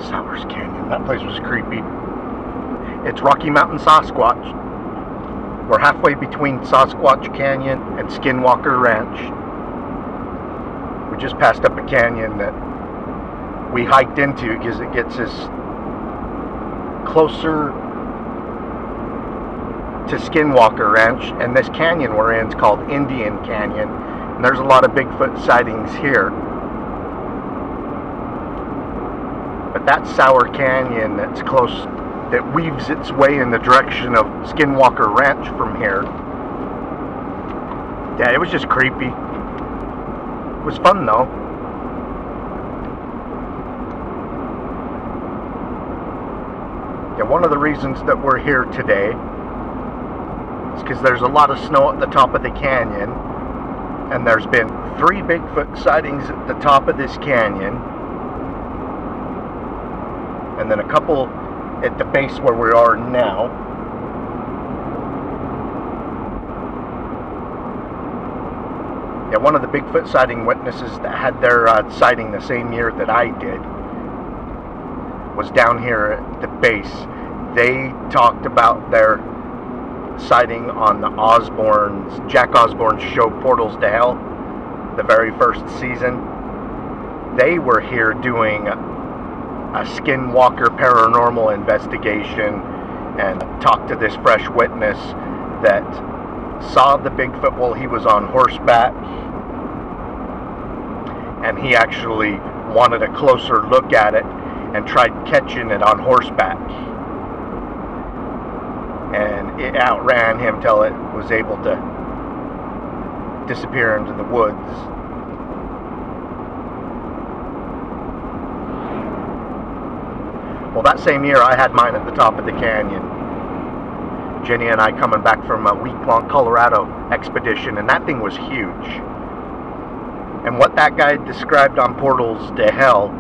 Sowers Canyon. That place was creepy. It's Rocky Mountain Sasquatch. We're halfway between Sasquatch Canyon and Skinwalker Ranch. We just passed up a canyon that we hiked into because it gets us closer to Skinwalker Ranch, and this canyon we're in is called Indian Canyon, and there's a lot of Bigfoot sightings here. But that Sour Canyon that's close, that weaves its way in the direction of Skinwalker Ranch from here. Yeah, it was just creepy. It was fun though. Yeah, one of the reasons that we're here today is because there's a lot of snow at the top of the canyon, and there's been 3 Bigfoot sightings at the top of this canyon, and then a couple at the base where we are now. Yeah, one of the Bigfoot sighting witnesses that had their sighting the same year that I did was down here at the base. They talked about their sighting on the Jack Osborne's show Portals to Hell, the very first season. They were here doing a Skinwalker paranormal investigation and talked to this fresh witness that saw the Bigfoot while he was on horseback, and he actually wanted a closer look at it and tried catching it on horseback, and it outran him till it was able to disappear into the woods. Well, that same year I had mine at the top of the canyon. Jenny and I coming back from a week-long Colorado expedition, and that thing was huge. And what that guy described on Portals to Hell,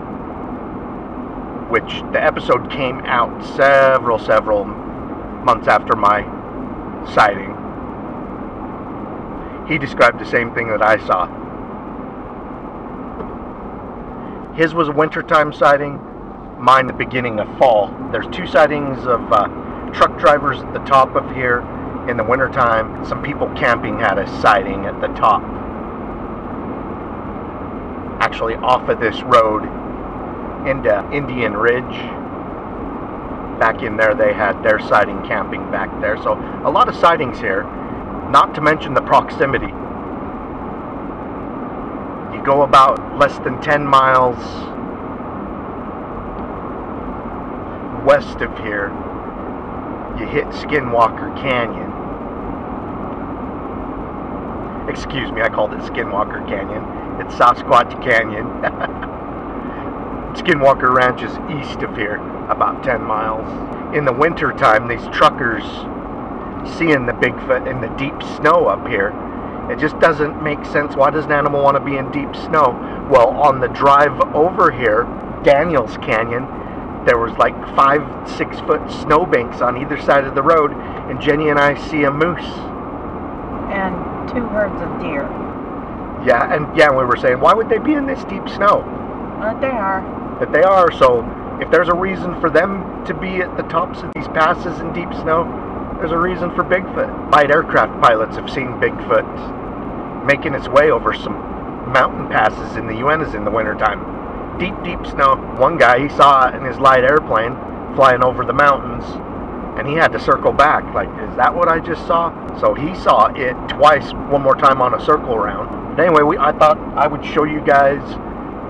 which the episode came out several months after my sighting, he described the same thing that I saw. His was a wintertime sighting, mine the beginning of fall. There's 2 sightings of truck drivers at the top of here in the wintertime. Some people camping had a sighting at the top, actually off of this road into Indian Ridge. Back in there they had their sighting camping back there. So a lot of sightings here, not to mention the proximity. You go about less than 10 miles west of here, you hit Skinwalker Canyon. Excuse me, I called it Skinwalker Canyon. It's Sasquatch Canyon. Skinwalker Ranch is east of here, about 10 miles. In the winter time, these truckers seeing the Bigfoot in the deep snow up here, it just doesn't make sense. Why does an animal want to be in deep snow? Well, on the drive over here, Daniels Canyon, there was like 5-6 foot snowbanks on either side of the road, and Jenny and I see a moose. And 2 herds of deer. Yeah, and we were saying, why would they be in this deep snow? But they are. But they are, so if there's a reason for them to be at the tops of these passes in deep snow, there's a reason for Bigfoot. Light aircraft pilots have seen Bigfoot making its way over some mountain passes in the Uintas in the wintertime. Deep snow. One guy, he saw it in his light airplane flying over the mountains, and he had to circle back, like, is that what I just saw? So he saw it twice, one more time on a circle round. But anyway, I thought I would show you guys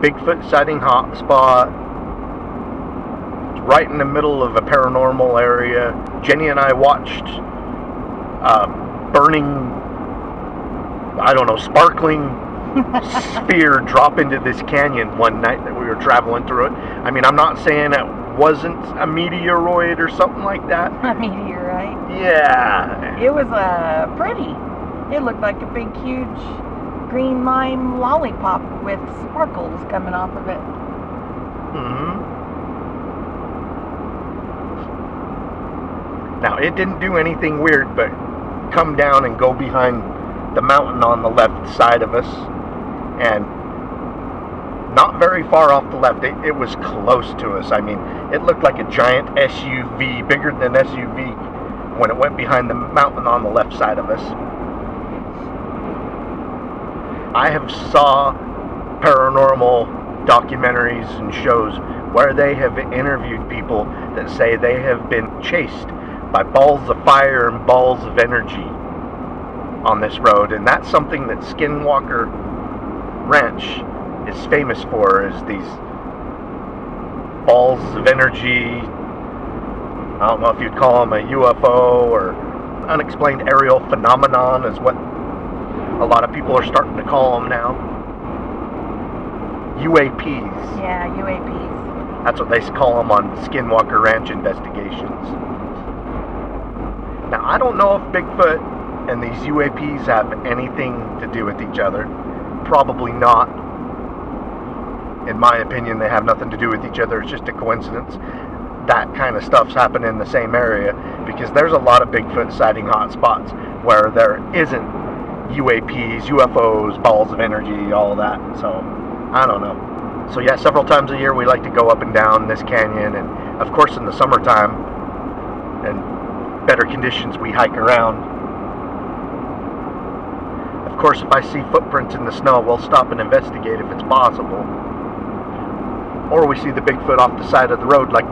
Bigfoot sighting hotspot. It's right in the middle of a paranormal area. Jenny and I watched burning, I don't know, sparkling sphere drop into this canyon one night that we were traveling through it. I mean, I'm not saying it wasn't a meteoroid or something like that. A meteorite? Yeah. It was pretty. It looked like a big, huge green lime lollipop with sparkles coming off of it. Now, it didn't do anything weird but come down and go behind the mountain on the left side of us, and not very far off the left. It was close to us. I mean, it looked like a giant SUV, bigger than an SUV, when it went behind the mountain on the left side of us. I have saw paranormal documentaries and shows where they have interviewed people that say they have been chased by balls of fire and balls of energy on this road, and that's something that Skinwalker Ranch is famous for, is these balls of energy. I don't know if you'd call them a UFO or unexplained aerial phenomenon, is what a lot of people are starting to call them now. UAPs. Yeah, UAPs. That's what they call them on Skinwalker Ranch investigations. Now, I don't know if Bigfoot and these UAPs have anything to do with each other. Probably not. In my opinion, they have nothing to do with each other. It's just a coincidence that kind of stuff's happening in the same area, because there's a lot of Bigfoot sighting hotspots where there isn't UAPs, UFOs, balls of energy, all that. So, I don't know. So yeah, several times a year we like to go up and down this canyon, and of course in the summertime and better conditions we hike around. Of course, if I see footprints in the snow, we'll stop and investigate if it's possible. Or we see the Bigfoot off the side of the road like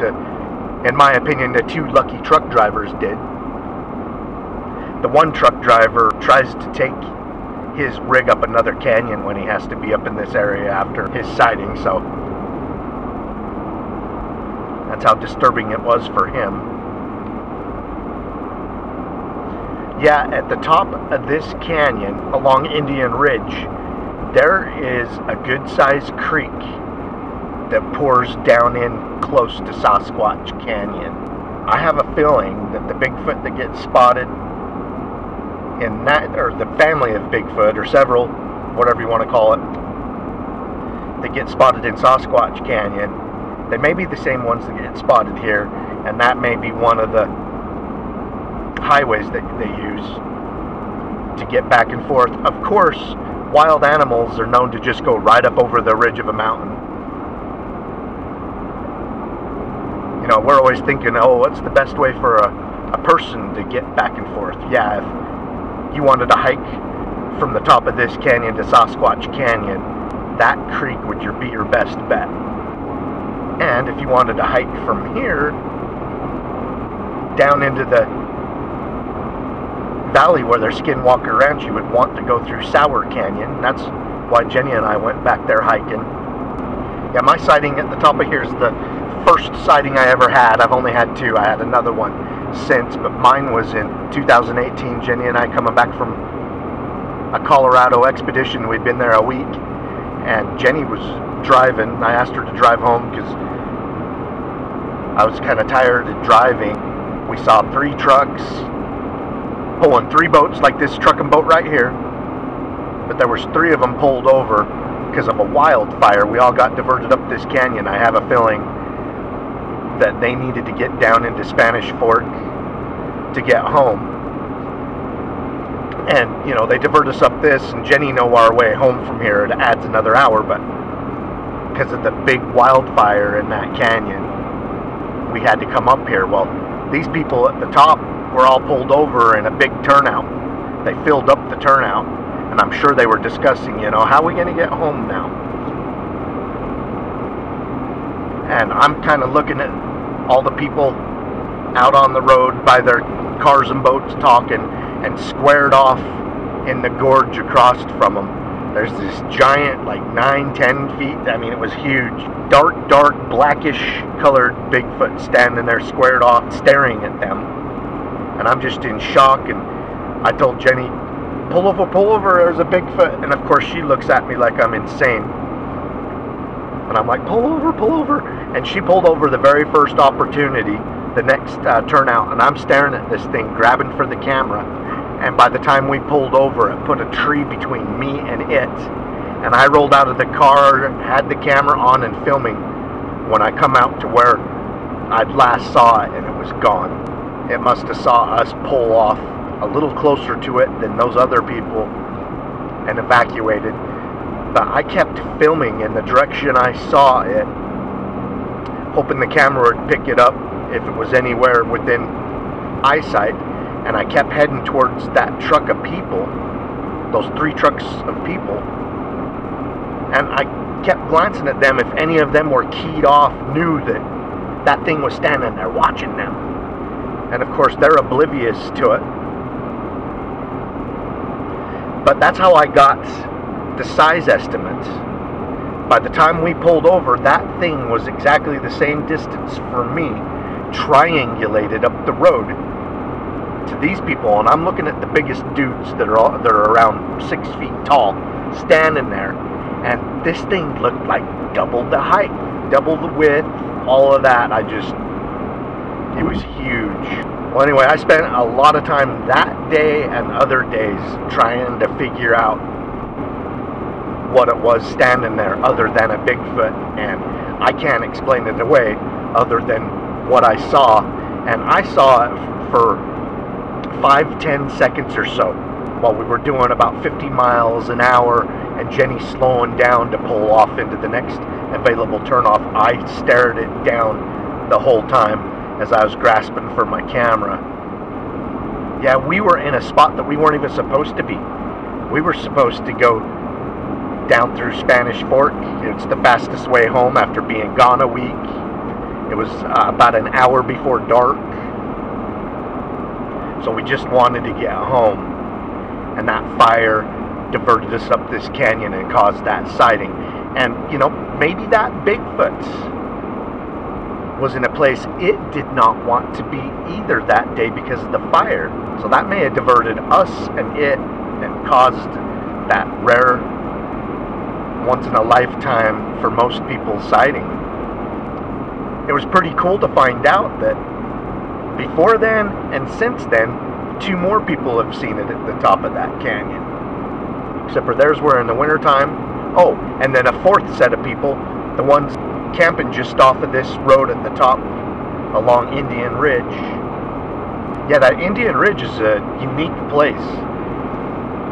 in my opinion, the two lucky truck drivers did. The one truck driver tries to take his rig up another canyon when he has to be up in this area after his sighting, so that's how disturbing it was for him. Yeah, at the top of this canyon, along Indian Ridge, there is a good-sized creek that pours down in close to Sasquatch Canyon. I have a feeling that the Bigfoot that gets spotted in that, or the family of Bigfoot, or several, whatever you want to call it, that get spotted in Sasquatch Canyon, they may be the same ones that get spotted here, and that may be one of the highways that they use to get back and forth. Of course, wild animals are known to just go right up over the ridge of a mountain. You know, we're always thinking, oh, what's the best way for a person to get back and forth? Yeah, if you wanted to hike from the top of this canyon to Sasquatch Canyon, that creek would be your best bet. And if you wanted to hike from here down into the valley where there's Skinwalker Ranch, you would want to go through Sour Canyon. That's why Jenny and I went back there hiking. Yeah, my sighting at the top of here is the first sighting I ever had. I've only had two. I had another one since, but mine was in 2018. Jenny and I coming back from a Colorado expedition. We'd been there a week, and Jenny was driving. I asked her to drive home because I was kind of tired of driving. We saw 3 trucks pulling 3 boats like this truck and boat right here, but there was 3 of them pulled over because of a wildfire. We all got diverted up this canyon. I have a feeling that they needed to get down into Spanish Fork to get home. And, you know, they divert us up this, and Jenny know our way home from here. It adds another hour, but because of the big wildfire in that canyon, we had to come up here. Well, these people at the top were all pulled over in a big turnout. They filled up the turnout, and I'm sure they were discussing, you know, how are we going to get home now? And I'm kind of looking at all the people out on the road by their cars and boats talking, and squared off in the gorge across from them, there's this giant, like 9-10 feet, I mean, it was huge, dark blackish colored Bigfoot standing there squared off staring at them. And I'm just in shock, and I told Jenny, pull over, there's a Bigfoot. And of course she looks at me like I'm insane. And I'm like, pull over. And she pulled over the very first opportunity, the next turnout, and I'm staring at this thing, grabbing for the camera. And by the time we pulled over, it put a tree between me and it. And I rolled out of the car, had the camera on and filming when I come out to where I'd last saw it, and it was gone. It must have saw us pull off a little closer to it than those other people and evacuated. But I kept filming in the direction I saw it, hoping the camera would pick it up if it was anywhere within eyesight. And I kept heading towards that truck of people, those 3 trucks of people. And I kept glancing at them if any of them were keyed off, knew that that thing was standing there watching them. And of course they're oblivious to it. But that's how I got the size estimate. By the time we pulled over, that thing was exactly the same distance for me, triangulated up the road to these people. And I'm looking at the biggest dudes that are around 6 feet tall, standing there. And this thing looked like double the height, double the width, all of that. It was huge. Well, anyway, I spent a lot of time that day and other days trying to figure out what it was standing there other than a Bigfoot. And I can't explain it away other than what I saw. And I saw it for 5-10 seconds or so while we were doing about 50 miles an hour and Jenny slowing down to pull off into the next available turnoff. I stared it down the whole time as I was grasping for my camera. Yeah, we were in a spot that we weren't even supposed to be. We were supposed to go down through Spanish Fork. It's the fastest way home after being gone a week. It was about an hour before dark. So we just wanted to get home. And that fire diverted us up this canyon and caused that sighting. And, you know, maybe that Bigfoot was in a place it did not want to be either that day because of the fire. So that may have diverted us and it and caused that rare, once-in-a-lifetime, for most people, sighting. It was pretty cool to find out that before then and since then, 2 more people have seen it at the top of that canyon. Except for theirs were in the wintertime. Oh, and then a 4th set of people, the ones camping just off of this road at the top along Indian Ridge. Yeah, that Indian Ridge is a unique place.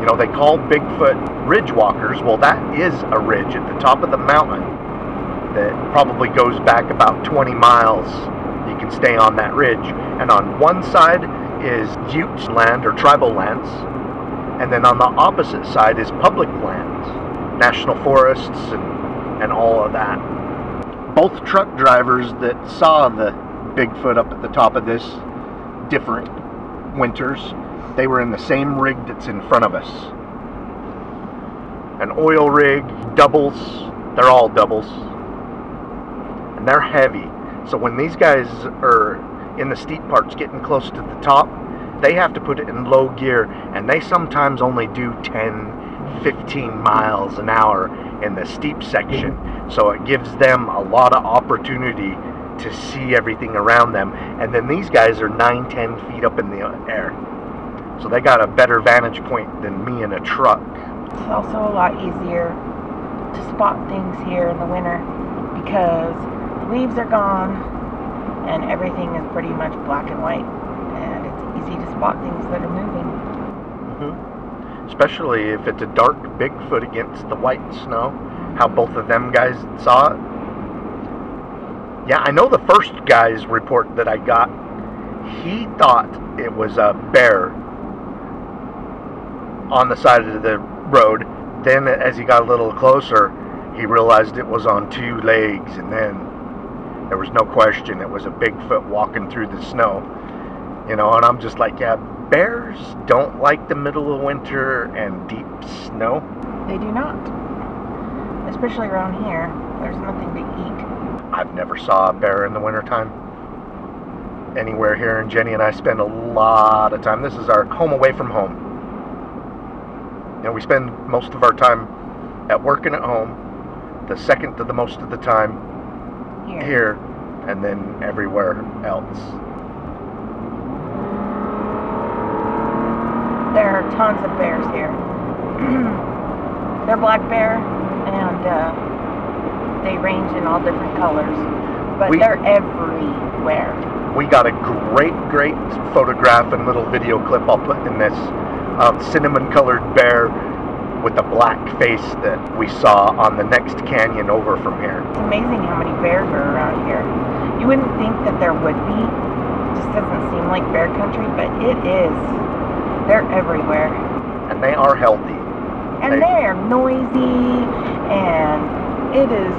You know, they call Bigfoot ridge walkers. Well, that is a ridge at the top of the mountain that probably goes back about 20 miles. You can stay on that ridge. And on one side is Ute land or tribal lands. And then on the opposite side is public lands, national forests and all of that. Both truck drivers that saw the Bigfoot up at the top of this, different winters, they were in the same rig that's in front of us. An oil rig, doubles, they're all doubles. And they're heavy. So when these guys are in the steep parts getting close to the top, they have to put it in low gear, and they sometimes only do 10-15 miles an hour in the steep section. So it gives them a lot of opportunity to see everything around them. And then these guys are 9-10 feet up in the air. So they got a better vantage point than me in a truck. It's also a lot easier to spot things here in the winter because the leaves are gone and everything is pretty much black and white. And it's easy to spot things that are moving. Especially if it's a dark Bigfoot against the white snow. How both of them guys saw it. Yeah, I know the first guy's report that I got, he thought it was a bear on the side of the road. Then as he got a little closer, he realized it was on 2 legs, and then there was no question it was a Bigfoot walking through the snow. You know, and I'm just like, yeah, bears don't like the middle of winter and deep snow. They do not. Especially around here. There's nothing to eat. I've never saw a bear in the wintertime anywhere here, and Jenny and I spend a lot of time. This is our home away from home. You know, we spend most of our time at work and at home, the second to the most of the time here and then everywhere else. There are tons of bears here. They're black bear, and they range in all different colors, but they're everywhere. We got a great photograph and little video clip I'll put in this cinnamon colored bear with the black face that we saw on the next canyon over from here. It's amazing how many bears are around here. You wouldn't think that there would be. It just doesn't seem like bear country, but it is. They're everywhere. And they are healthy. And they are noisy, and it is,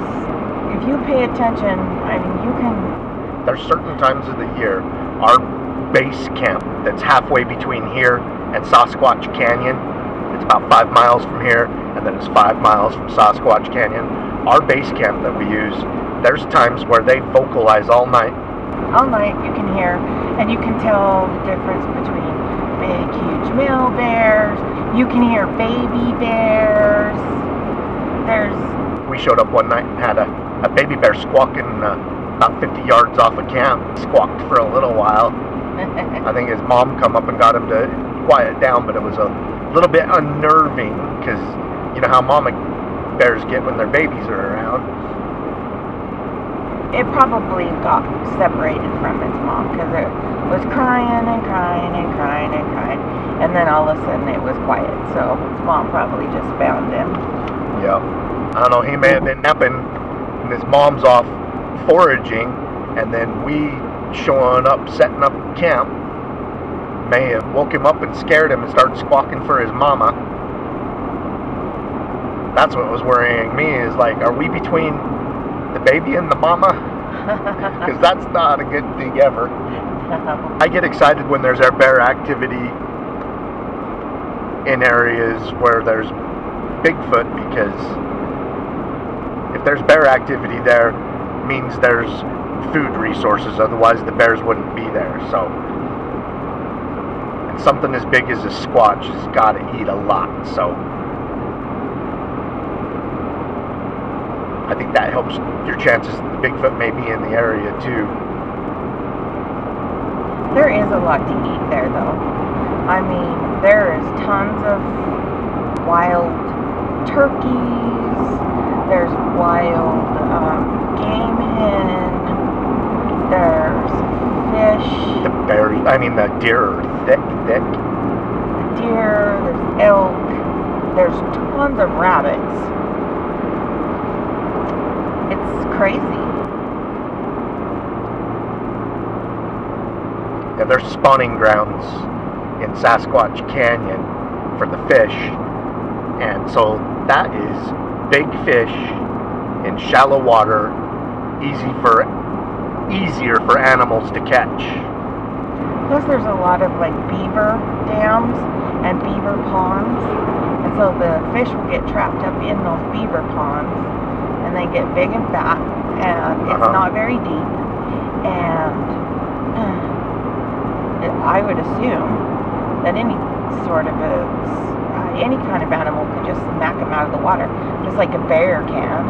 if you pay attention, I mean, you can... There's certain times of the year, our base camp that's halfway between here and Sasquatch Canyon, it's about 5 miles from here, and then it's 5 miles from Sasquatch Canyon. Our base camp that we use, there's times where they vocalize all night. All night you can hear, and you can tell the difference between big, huge male bears. You can hear baby bears. We showed up one night and had a baby bear squawking about 50 yards off of camp. Squawked for a little while. I think his mom come up and got him to quiet down, but it was a little bit unnerving because you know how mama bears get when their babies are around. It probably got separated from its mom because it was crying and crying and crying and crying, and then all of a sudden it was quiet, so its mom probably just found him. Yeah. I don't know, he may have been napping and his mom's off foraging, and then we showing up, setting up camp, may have woke him up and scared him and started squawking for his mama. That's what was worrying me, is like, are we between the baby and the mama? Because that's not a good thing ever. I get excited when there's bear activity in areas where there's Bigfoot, because if there's bear activity there, means there's food resources, otherwise the bears wouldn't be there. So, and something as big as a Sasquatch has got to eat a lot, so I think that helps your chances that the Bigfoot may be in the area too. There is a lot to eat there, though. I mean, there is tons of wild turkeys, there's wild game hen, there's fish. The bears, I mean the deer are thick. The deer, there's elk, there's tons of rabbits. It's crazy. Yeah, there's spawning grounds in Sasquatch Canyon for the fish, and so that is big fish in shallow water, easier for animals to catch. Plus there's a lot of like beaver dams and beaver ponds, and so the fish will get trapped up in those beaver ponds, and they get big and fat, and it's not very deep, and I would assume that any kind of animal could just smack them out of the water, just like a bear can.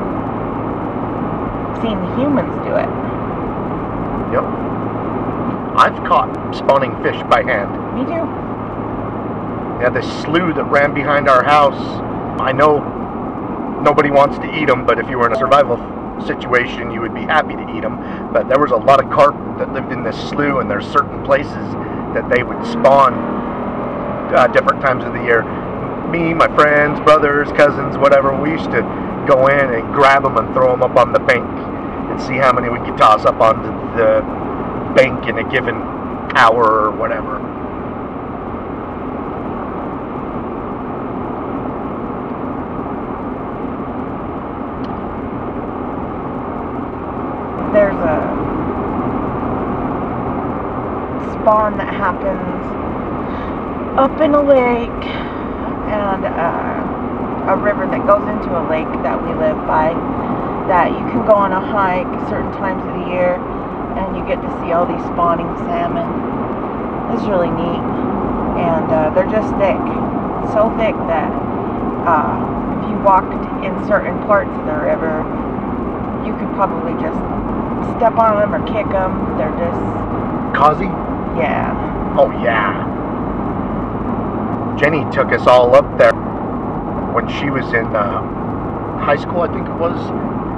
I've seen humans do it. Yep. I've caught spawning fish by hand. Me too. Yeah, this slough that ran behind our house, I know nobody wants to eat them, but if you were in a survival situation, you would be happy to eat them. But there was a lot of carp that lived in this slough, and there's certain places that they would spawn different times of the year. Me, my friends, brothers, cousins, whatever, we used to go in and grab them and throw them up on the bank and see how many we could toss up onto the bank in a given hour or whatever. There's a spawn that happens up in a lake, and a river that goes into a lake that we live by, that you can go on a hike certain times of the year, and you get to see all these spawning salmon. It's really neat, and they're just thick, so thick that if you walked in certain parts of the river, you could probably just step on them or kick them. They're just... Causey? Yeah. Oh yeah. Jenny took us all up there when she was in high school, I think it was.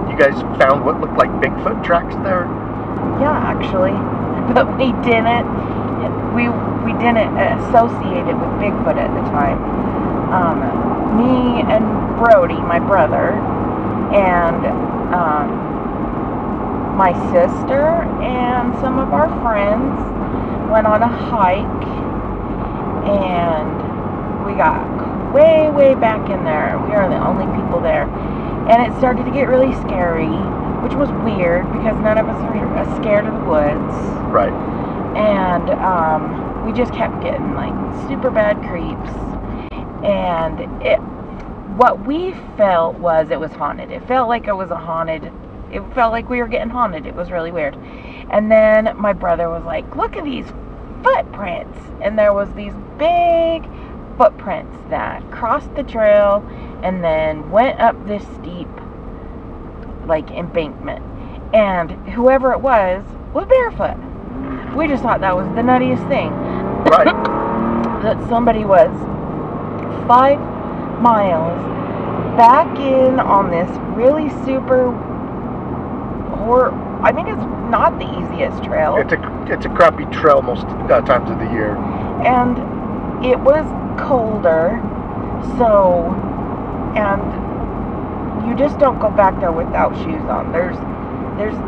You guys found what looked like Bigfoot tracks there? Yeah, actually. But we didn't associate it with Bigfoot at the time. Me and Brody, my brother, and my sister and some of our friends went on a hike, and we got way back in there. We are the only people there, and it started to get really scary, which was weird because none of us are scared of the woods. Right. And we just kept getting like super bad creeps, and what we felt was it was haunted. It felt like it was it felt like we were getting haunted. It was really weird. And then my brother was like, look at these footprints, and there was these big footprints that crossed the trail and then went up this steep like embankment, and whoever it was barefoot. We just thought that was the nuttiest thing. Right. That somebody was 5 miles back in on this really super I mean, it's not the easiest trail. It's a crappy trail most times of the year. And it was colder, so, and you just don't go back there without shoes on.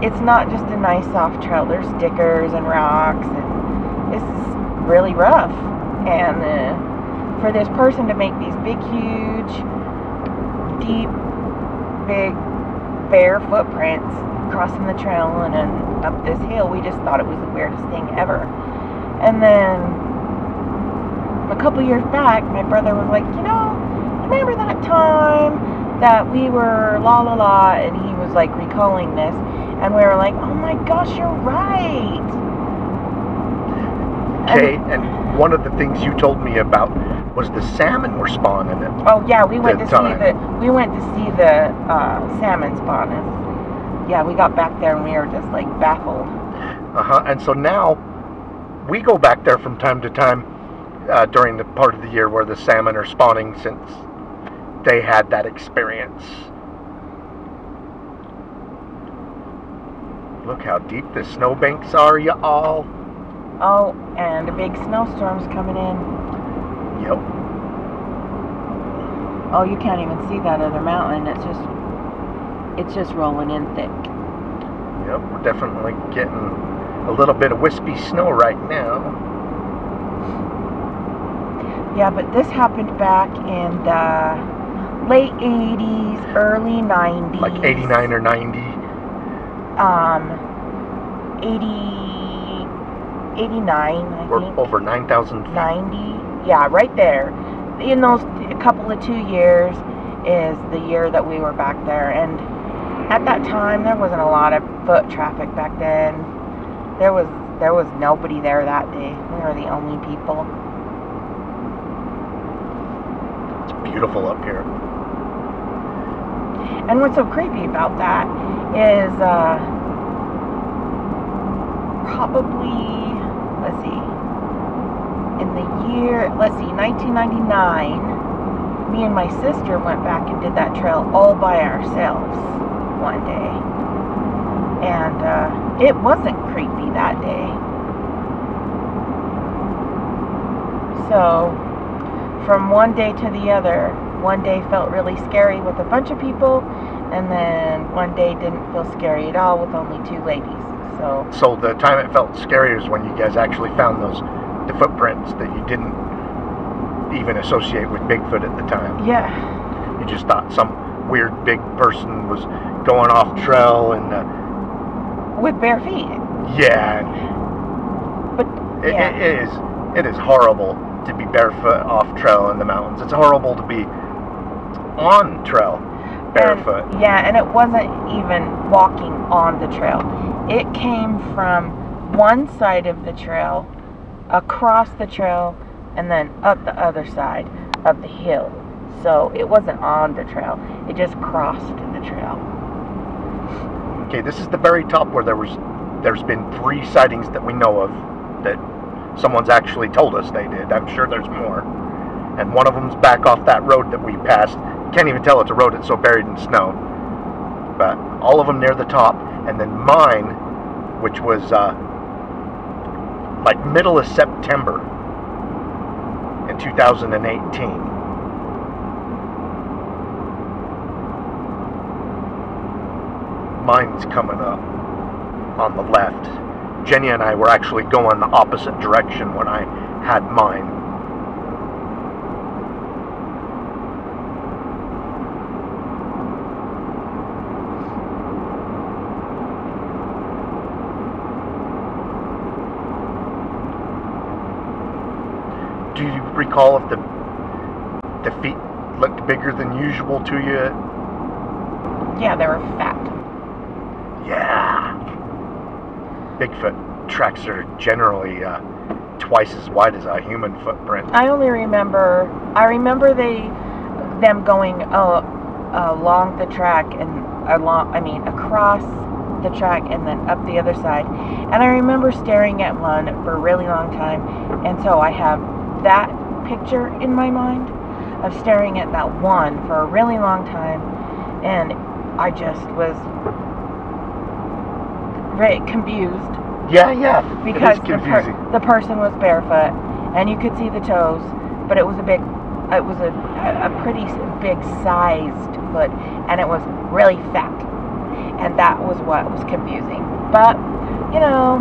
It's not just a nice soft trail. There's stickers and rocks, and it's really rough. And for this person to make these big, huge, deep, big, bare footprints crossing the trail and then up this hill, we just thought it was the weirdest thing ever. And then a couple years back, my brother was like, remember that time that we were la, and he was like recalling this, and we were like, oh my gosh, you're right. Okay, and one of the things you told me about was the salmon were spawning it. Oh yeah, we went to see the salmon spawn, and yeah, we got back there and we were just like baffled. And so now we go back there from time to time during the part of the year where the salmon are spawning, since they had that experience. Look how deep the snowbanks are, y'all. Oh, and a big snowstorm's coming in. Yep. Oh, you can't even see that other mountain. It's just rolling in thick. Yep, we're definitely getting a little bit of wispy snow right now. Yeah, but this happened back in the late 80s, early 90s. Like 89 or 90. 89, I think. Over 9,000 feet. 90. Yeah, right there. In those a couple of 2 years is the year that we were back there. And at that time, there wasn't a lot of foot traffic back then. There was nobody there that day. We were the only people. It's beautiful up here. And what's so creepy about that is probably, let's see, in the year, 1999, me and my sister went back and did that trail all by ourselves one day. And it wasn't creepy that day. So, from one day to the other, one day felt really scary with a bunch of people, and then one day didn't feel scary at all with only 2 ladies. So the time it felt scary is when you guys actually found the footprints that you didn't even associate with Bigfoot at the time. Yeah. You just thought some weird big person was going off trail and with bare feet. Yeah. But yeah. It is horrible to be barefoot off trail in the mountains. It's horrible to be on trail barefoot. And it wasn't even walking on the trail. It came from one side of the trail, across the trail, and then up the other side of the hill. So it wasn't on the trail. It just crossed the trail. Okay, this is the very top where there's been 3 sightings that we know of that someone's actually told us they did. I'm sure there's more. And one of them's back off that road that we passed. Can't even tell it's a road, it's so buried in snow. But all of them near the top. And then mine, which was like middle of September in 2018. mine's coming up on the left. Jenny and I were actually going the opposite direction when I had mine. Do you recall if the feet looked bigger than usual to you? Yeah, they were fat. Yeah. Bigfoot tracks are generally twice as wide as a human footprint. I remember them going along the track and across the track and then up the other side. And I remember staring at one for a really long time, and so I have that picture in my mind of staring at that one for a really long time, and I just was very confused. Yeah. Because it is confusing. the person was barefoot, and you could see the toes, but it was a pretty big sized foot, and it was really fat, and that was what was confusing. But you know,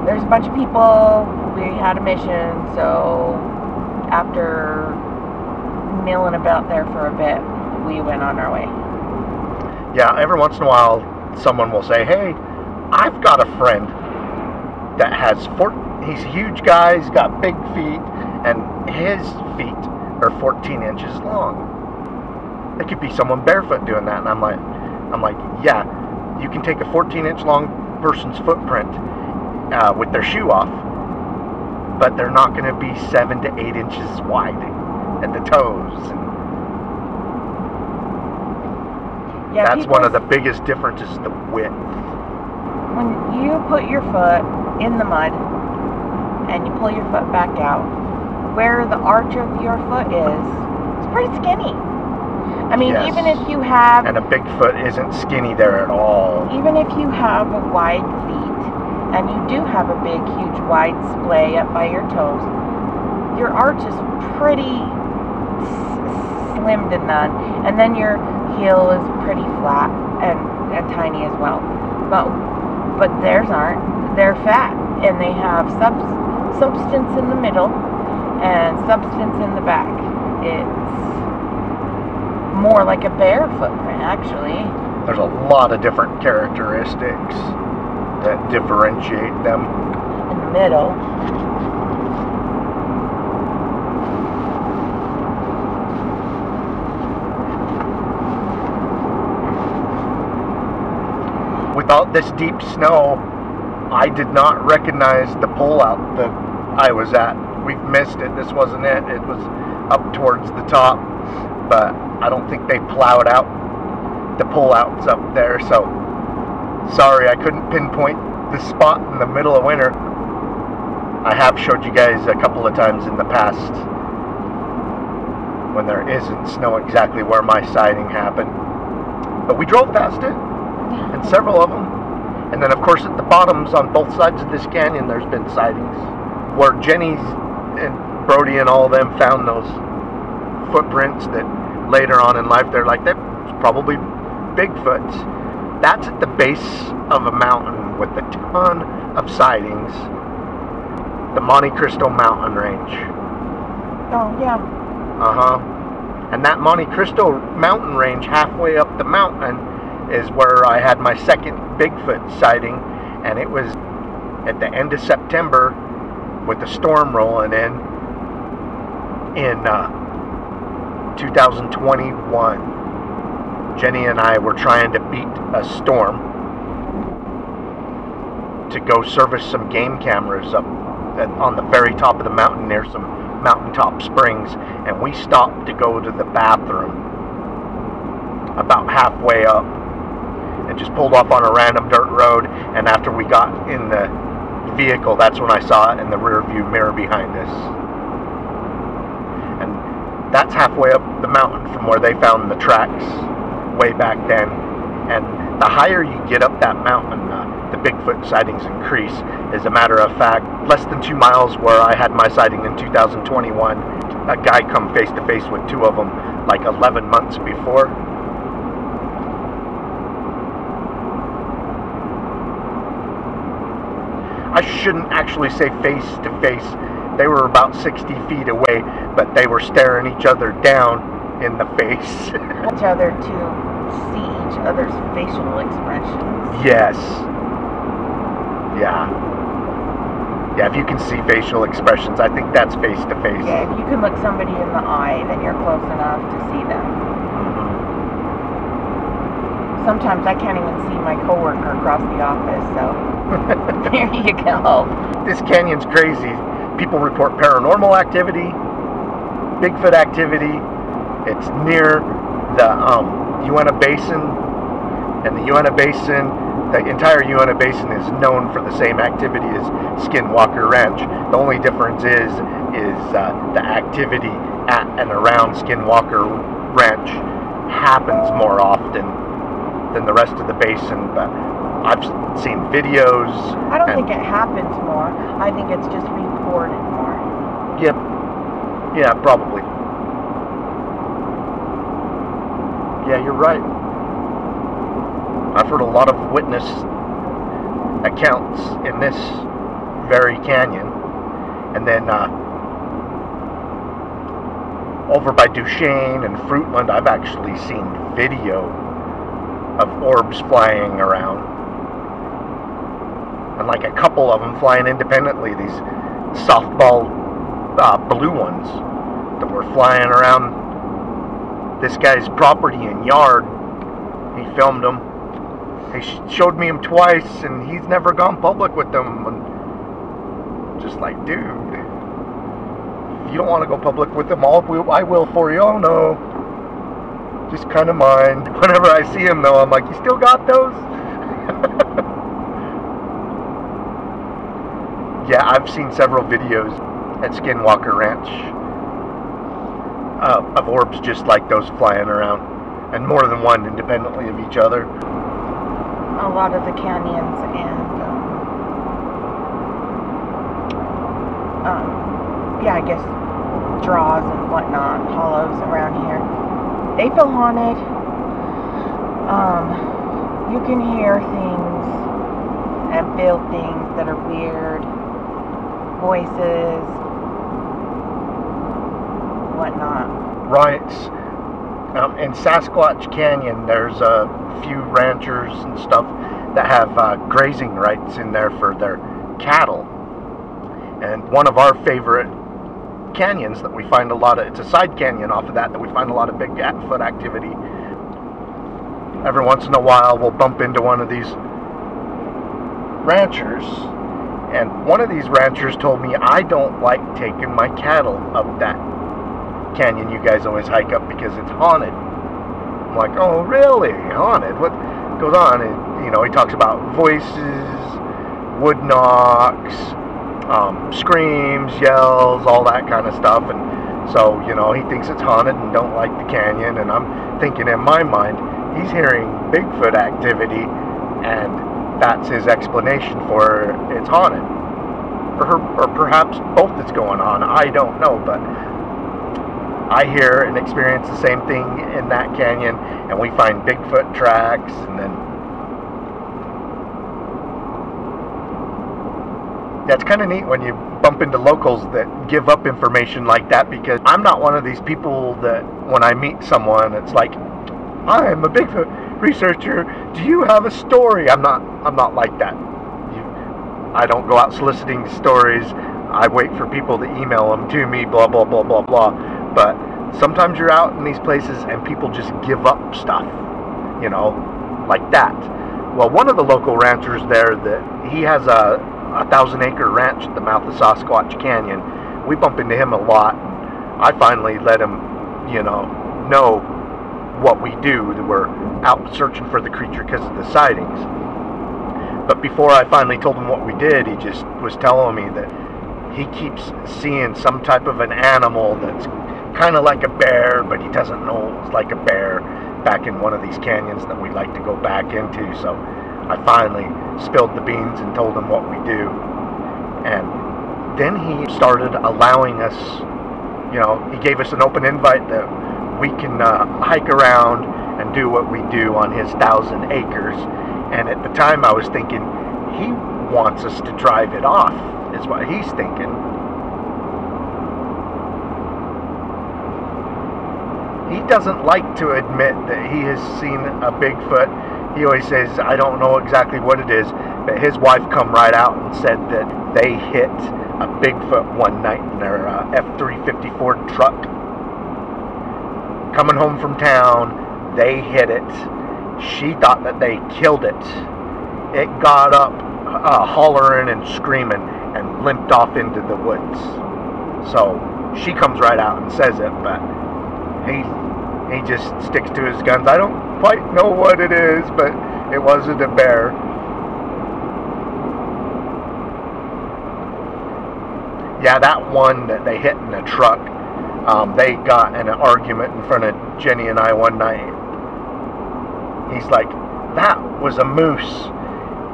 there's a bunch of people. We had a mission, so after milling about there for a bit, we went on our way. Yeah, every once in a while, someone will say, "Hey, I've got a friend that has he's a huge guy, he's got big feet, and his feet are 14 inches long." It could be someone barefoot doing that, and I'm like, yeah, you can take a 14-inch long person's footprint with their shoe off, but they're not going to be 7 to 8 inches wide at the toes. And yeah, that's one of the biggest differences, the width. When you put your foot in the mud and you pull your foot back out, where the arch of your foot is, it's pretty skinny. I mean, yes. Even if you have... And a Bigfoot isn't skinny there at all. Even if you have wide feet, and you do have a big, huge, wide splay up by your toes, your arch is pretty slim to none. And then your heel is pretty flat and tiny as well. But theirs aren't. They're fat, and they have substance in the middle and substance in the back. It's more like a bear footprint, actually. There's a lot of different characteristics that differentiate them. In the middle. Without this deep snow, I did not recognize the pullout that I was at. We've missed it. This wasn't it. It was up towards the top, but I don't think they plowed out the pullouts up there, so sorry I couldn't pinpoint the spot in the middle of winter. I have showed you guys a couple of times in the past when there isn't snow exactly where my sighting happened, but we drove past it, and several of them. And then of course at the bottoms on both sides of this canyon there's been sightings where Jenny's and Brody and all of them found those footprints that later on in life they're like, that's probably Bigfoot's. That's at the base of a mountain with a ton of sightings. The Monte Cristo mountain range. Oh, yeah. And that Monte Cristo mountain range, halfway up the mountain, is where I had my second Bigfoot sighting, and it was at the end of September with the storm rolling in 2021. Jenny and I were trying to beat a storm to go service some game cameras up on the very top of the mountain near some mountaintop springs, and we stopped to go to the bathroom about halfway up and just pulled off on a random dirt road. And after we got in the vehicle, that's when I saw it in the rear view mirror behind us. And that's halfway up the mountain from where they found the tracks way back then. And the higher you get up that mountain, the Bigfoot sightings increase. As a matter of fact, less than 2 miles where I had my sighting in 2021, a guy come face to face with two of them like 11 months before. I shouldn't actually say face to face. They were about 60 feet away, but they were staring each other down in the face. Each other to see each other's facial expressions. Yes. Yeah. Yeah, if you can see facial expressions, I think that's face to face. Yeah, if you can look somebody in the eye, then you're close enough to see them. Sometimes I can't even see my coworker across the office, so there you go. This canyon's crazy. People report paranormal activity, Bigfoot activity. It's near the Uinta Basin, and the Uinta Basin, the entire Uinta Basin is known for the same activity as Skinwalker Ranch. The only difference is the activity at and around Skinwalker Ranch happens more often than the rest of the basin, but I've seen videos. I don't think it happens more. I think it's just reported more. Yep. Yeah, probably. Yeah, you're right. I've heard a lot of witness accounts in this very canyon. And then over by Duchesne and Fruitland, I've actually seen video of orbs flying around. And like a couple of them flying independently, these softball blue ones that were flying around this guy's property and yard. He filmed them. He showed me them twice, and he's never gone public with them. And just like, dude, if you don't want to go public with them, I will for you. Oh no, just kind of mind. Whenever I see him, though, I'm like, you still got those? Yeah, I've seen several videos at Skinwalker Ranch of orbs just like those flying around, and more than one independently of each other. A lot of the canyons and yeah, I guess draws and whatnot, hollows around here, they feel haunted. You can hear things and feel things that are weird, voices, whatnot. Right. In Sasquatch Canyon, there's a few ranchers and stuff that have grazing rights in there for their cattle. And one of our favorite canyons that we find a lot of, it's a side canyon off of that we find a lot of Bigfoot activity. Every once in a while we'll bump into one of these ranchers, and one of these ranchers told me, I don't like taking my cattle up that canyon you guys always hike up because it's haunted. I'm like, oh really? Haunted? What goes on? And, you know, he talks about voices, wood knocks, screams, yells, all that kind of stuff. And so, you know, he thinks it's haunted and don't like the canyon. And I'm thinking in my mind, he's hearing Bigfoot activity, and that's his explanation for it's haunted. Or perhaps both is going on. I don't know, but I hear and experience the same thing in that canyon, and we find Bigfoot tracks, and then that's kind of neat when you bump into locals that give up information like that, because I'm not one of these people that when I meet someone, it's like, I'm a Bigfoot researcher, do you have a story? I'm not like that. I don't go out soliciting stories. I wait for people to email them to me, blah, blah, blah, blah, blah. But sometimes you're out in these places and people just give up stuff, you know, like that. Well, one of the local ranchers there, that he has a 1,000-acre ranch at the mouth of Sasquatch Canyon. We bump into him a lot. I finally let him, you know what we do. We're out searching for the creature because of the sightings. But before I finally told him what we did, he just was telling me that he keeps seeing some type of an animal that's kind of like a bear, but he doesn't know it's like a bear back in one of these canyons that we like to go back into. So I finally spilled the beans and told him what we do. And then he started allowing us, you know, he gave us an open invite that we can hike around and do what we do on his 1,000 acres. And at the time I was thinking, he wants us to drive it off, is what he's thinking. He doesn't like to admit that he has seen a Bigfoot. He always says, I don't know exactly what it is, but his wife come right out and said that they hit a Bigfoot one night in their F-350 Ford truck. Coming home from town, they hit it. She thought that they killed it. It got up hollering and screaming and limped off into the woods. So she comes right out and says it, but he just sticks to his guns. I don't quite know what it is, but it wasn't a bear. Yeah, that one that they hit in the truck, they got in an argument in front of Jenny and I one night. He's like, that was a moose.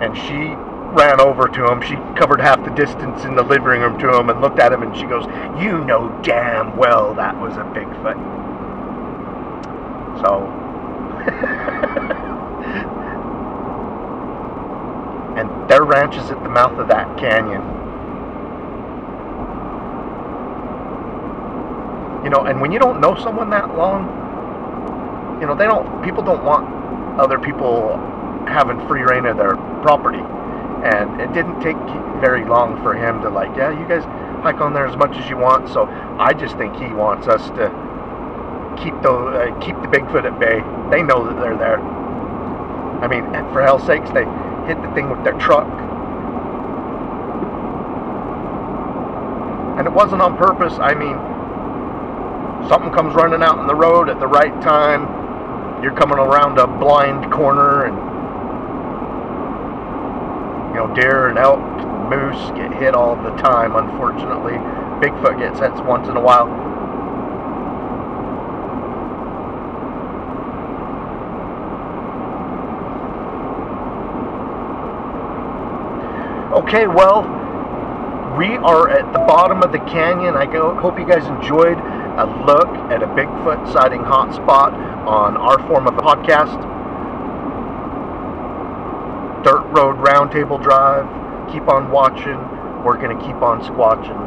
And she ran over to him. She covered half the distance in the living room to him and looked at him, and she goes, you know damn well that was a Bigfoot. So, and their ranch is at the mouth of that canyon. You know, and when you don't know someone that long, you know, people don't want other people having free reign of their property. And it didn't take very long for him to like, yeah, you guys hike on there as much as you want. So I just think he wants us to keep the Bigfoot at bay. They know that they're there. I mean, for hell's sakes, they hit the thing with their truck. And it wasn't on purpose. I mean, something comes running out in the road at the right time. You're coming around a blind corner, and you know, deer and elk, moose get hit all the time, unfortunately. Bigfoot gets hit once in a while. Okay, well, we are at the bottom of the canyon. I hope you guys enjoyed a look at a Bigfoot sighting hotspot on our form of a podcast. Dirt Road Roundtable Drive. Keep on watching. We're going to keep on squatching.